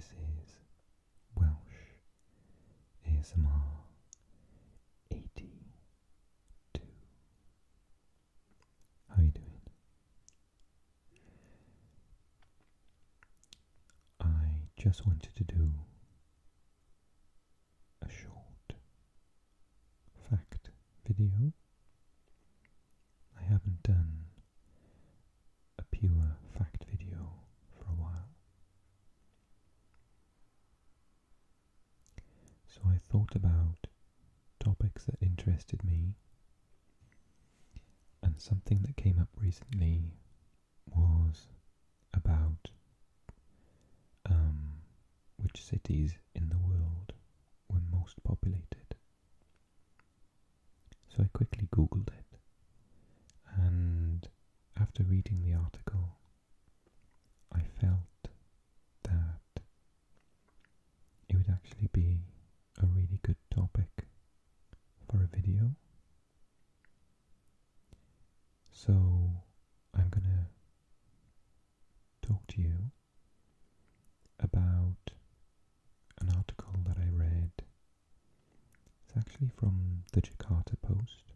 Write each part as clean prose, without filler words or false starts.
This is Welsh ASMR 82. How are you doing? I just wanted to do a short fact video. I haven't done a pure fact video for a while. So I thought about topics that interested me, and something that came up recently was about which cities in the world were most populated. So I quickly Googled it, and after reading the article, I felt that it would actually be a really good topic for a video. So I'm going to talk to you about an article that I read. It's actually from the Jakarta Post,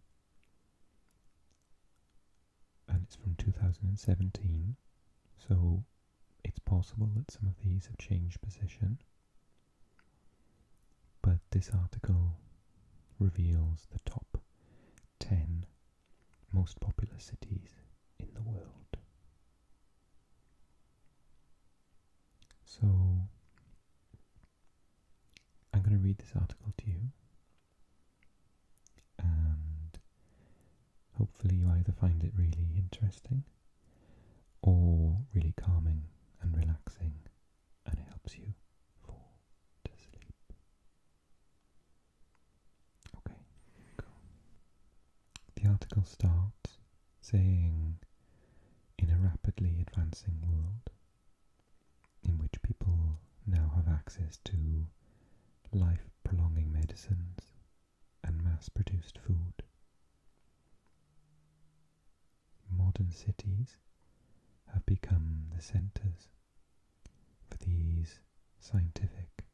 and it's from 2017, so it's possible that some of these have changed position. But this article reveals the top 10 most popular cities in the world. So I'm going to read this article to you, and hopefully you either find it really interesting or really calming and relaxing, and it helps you fall to sleep. Okay, go. The article starts saying, in a rapidly advancing world in which people now have access to life-prolonging medicines and mass-produced food, modern cities have become the centres for these scientific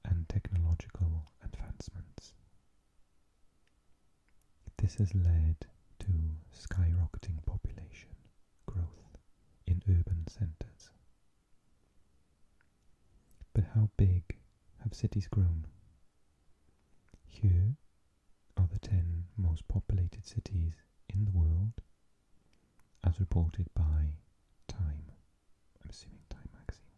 and technological advancements. This has led to skyrocketing population growth in urban centres. But how big have cities grown? Here are the 10 most populated cities in the world, as reported by Time. I'm assuming Time magazine.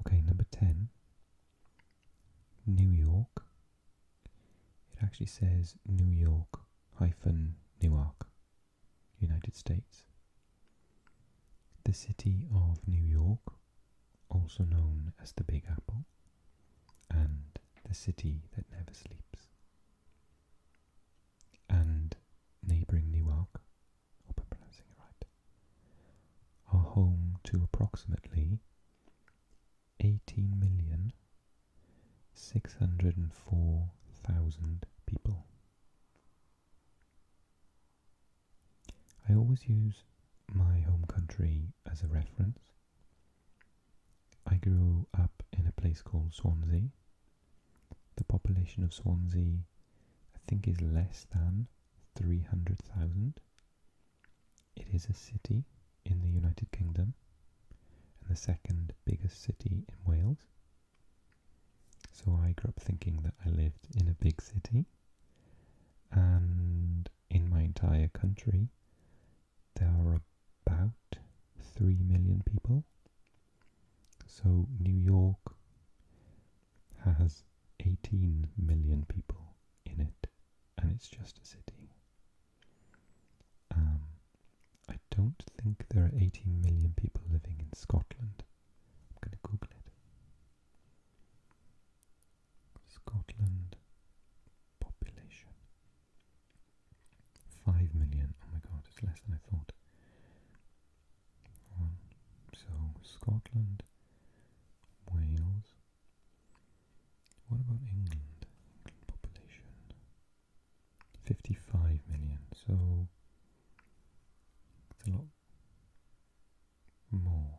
Okay, number 10, New York. It actually says New York - Newark, United States. The city of New York, also known as the Big Apple, and the city that never sleeps, and neighbouring Newark, hope I'm pronouncing it right, are home to approximately 18,604,000 people. I always use my home country as a reference. I grew up in a place called Swansea. The population of Swansea, I think, is less than 300,000. It is a city in the United Kingdom and the second biggest city in Wales. So I grew up thinking that I lived in a big city, and in my entire country there are about 3 million people. So New York has 18 million people in it, and it's just a city. I don't think there are 18 million people living in Scotland. I'm going to Google it. Scotland population. 5 million. Oh my god, it's less than I thought. So Scotland, Wales. What about England? England population 55 million. So it's a lot more.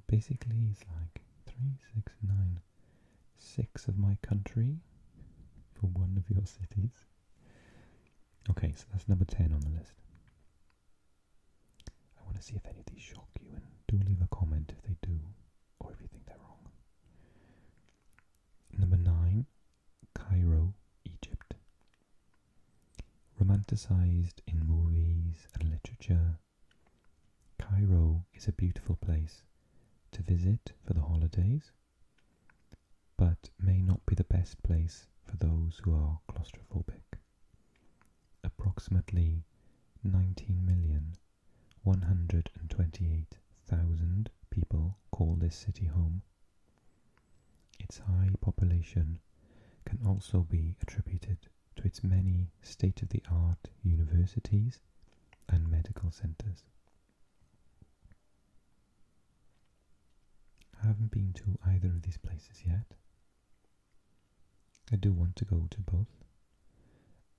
basically it's like 3, 6, 9, 6 of my country for one of your cities. Okay, so that's number 10 on the list. I want to see if any of these shock you, and do leave a comment if they do, or if you think they're wrong. Number 9, Cairo, Egypt. Romanticized in movies and literature, Cairo is a beautiful place to visit for the holidays, but may not be the best place for those who are claustrophobic. Approximately 19,128,000 people call this city home. Its high population can also be attributed to its many state-of-the-art universities and medical centres. I haven't been to either of these places yet. I do want to go to both,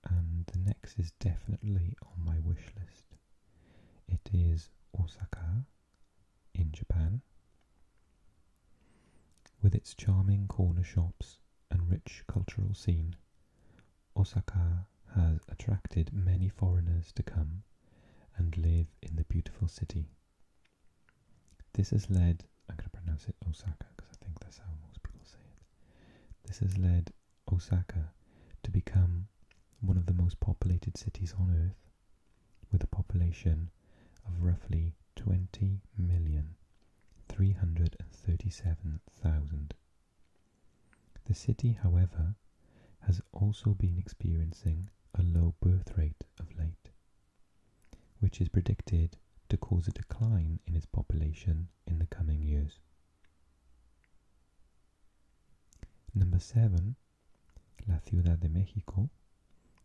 and the next is definitely on my wish list. It is Osaka in Japan. With its charming corner shops and rich cultural scene, Osaka has attracted many foreigners to come and live in the beautiful city. This has led, I'm going to pronounce it Osaka because I think that's how most people say it. This has led Osaka to become one of the most populated cities on Earth, with a population of roughly 20,337,000. The city, however, has also been experiencing a low birth rate of late, which is predicted to cause a decline in its population in the coming years. Number 7, La Ciudad de Mexico,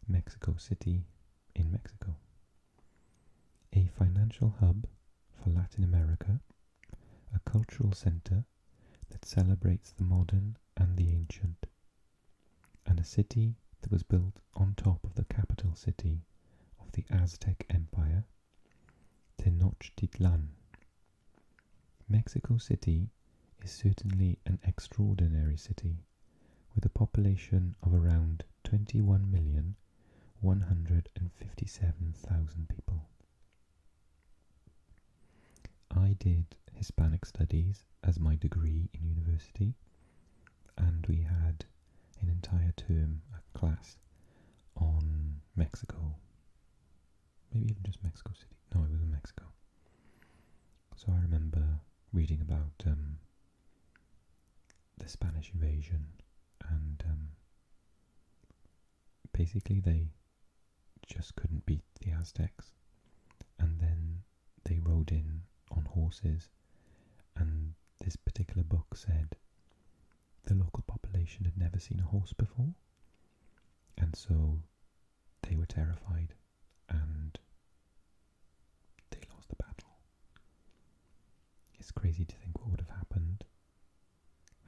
Mexico City in Mexico. A financial hub for Latin America, a cultural center that celebrates the modern and the ancient, and a city that was built on top of the capital city of the Aztec Empire, Tenochtitlan. Mexico City is certainly an extraordinary city, with a population of around 21,157,000 people. I did Hispanic Studies as my degree in university, and we had an entire term, a class, on Mexico. Maybe even just Mexico City. No, it was in Mexico. So I remember reading about the Spanish invasion, and basically they just couldn't beat the Aztecs, and then they rode in on horses, and this particular book said the local population had never seen a horse before, and so they were terrified and they lost the battle. It's crazy to think what would have happened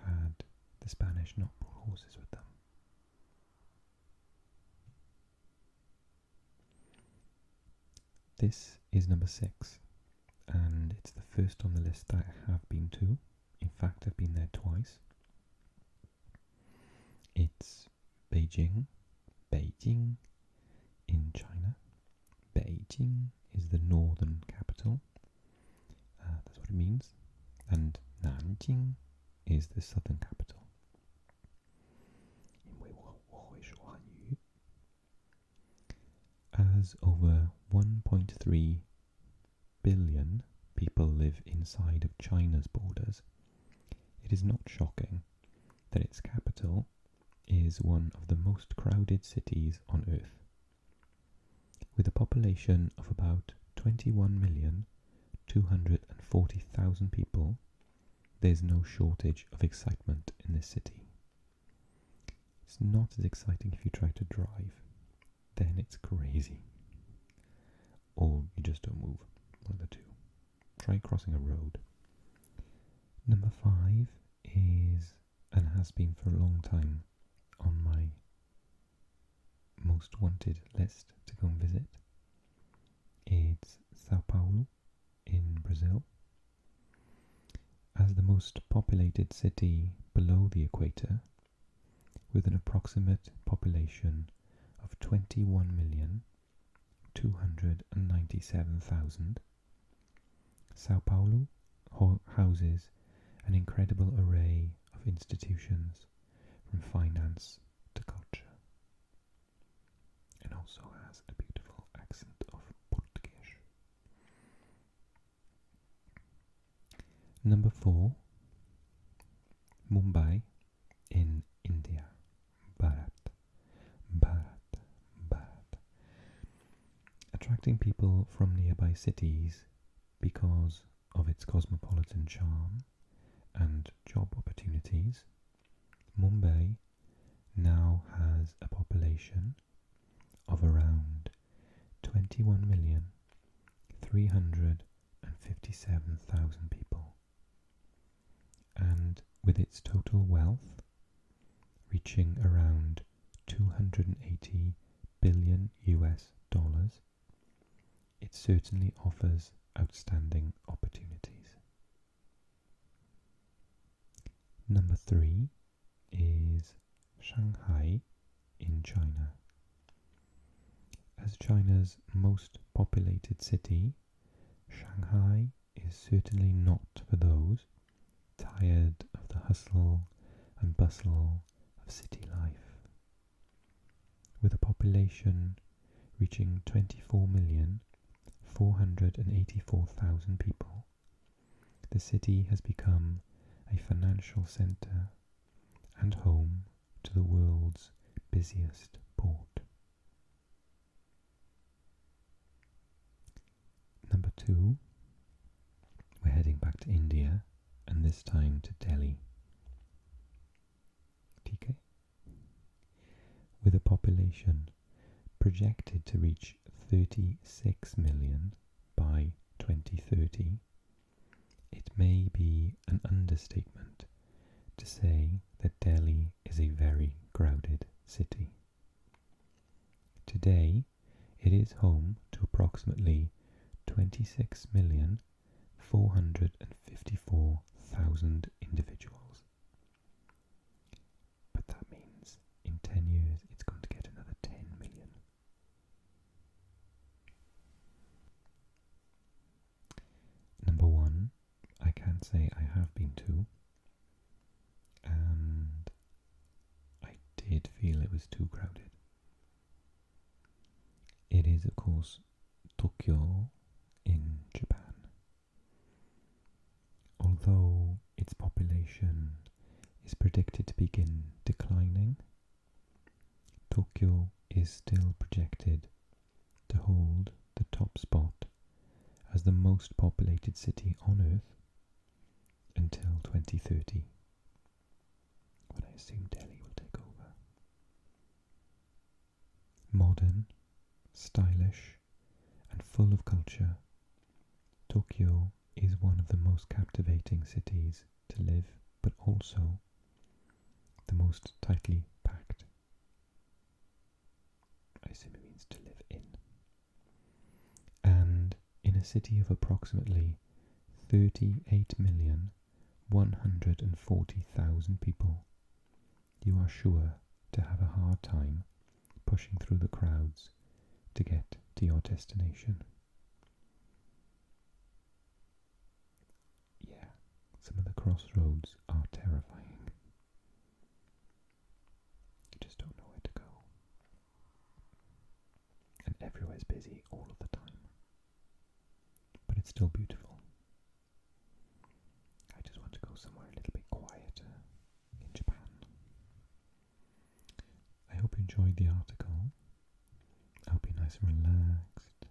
had the Spanish not brought horses with them. This is number 6, and it's the first on the list that I have been to. In fact, I've been there twice. It's Beijing in China. Beijing is the northern capital. That's what it means. And Nanjing is the southern capital. As over 1.3 billion people live inside of China's borders, it is not shocking that its capital is one of the most crowded cities on Earth. With a population of about 21,240,000 people, there's no shortage of excitement in this city. It's not as exciting if you try to drive, then it's crazy. Or you just don't move, one of the two. Try crossing a road. Number 5 is, and has been for a long time, on my most wanted list to go and visit. It's Sao Paulo in Brazil. as the most populated city below the equator, with an approximate population of 21,297,000, Sao Paulo houses an incredible array of institutions from finance to culture, and also has a beautiful accent of Portuguese. Number 4, Mumbai in India. Bharat. Attracting people from nearby cities because of its cosmopolitan charm and job opportunities, Mumbai now has a population of around 21,357,000 people, and with its total wealth reaching around 280 billion US dollars, it certainly offers outstanding opportunities. Number 3 is Shanghai in China. As China's most populated city, Shanghai is certainly not for those tired of the hustle and bustle of city life. With a population reaching 24,484,000 people, the city has become a financial centre and home to the world's busiest port. Number 2, we're heading back to India, and this time to Delhi. TK. With a population projected to reach 36 million by 2030, it may be an understatement to say that Delhi is a very crowded city. Today, it is home to approximately 26,454,000 individuals. But that means in 10 years it's going to get another 10 million. Number 1, I can't say I have been to, and I did feel it was too crowded. It is, of course, Tokyo in Japan. Although its population is predicted to begin declining, Tokyo is still projected to hold the top spot as the most populated city on Earth until 2030, when I assume Delhi will take over. Modern, stylish, and full of culture, Tokyo is one of the most captivating cities to live, but also the most tightly packed. I assume it means to live in. And in a city of approximately 38,140,000 people, you are sure to have a hard time pushing through the crowds to get to your destination. Yeah, some of the crossroads are terrifying. You just don't know where to go. And everywhere's busy all of the time. But it's still beautiful. I just want to go somewhere a little bit quieter in Japan. I hope you enjoyed the article. I hope you're nice and relaxed,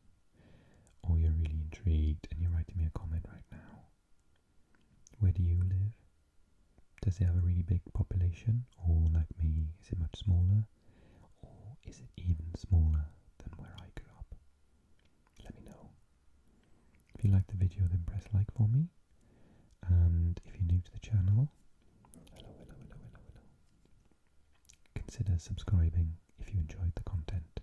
or you're really intrigued and you're writing me a comment right now. Where do you live? Does it have a really big population, or like me, is it much smaller, or is it even smaller than where I grew up? Let me know. If you liked the video, then press like for me, and if you're new to the channel, hello, consider subscribing if you enjoyed the content.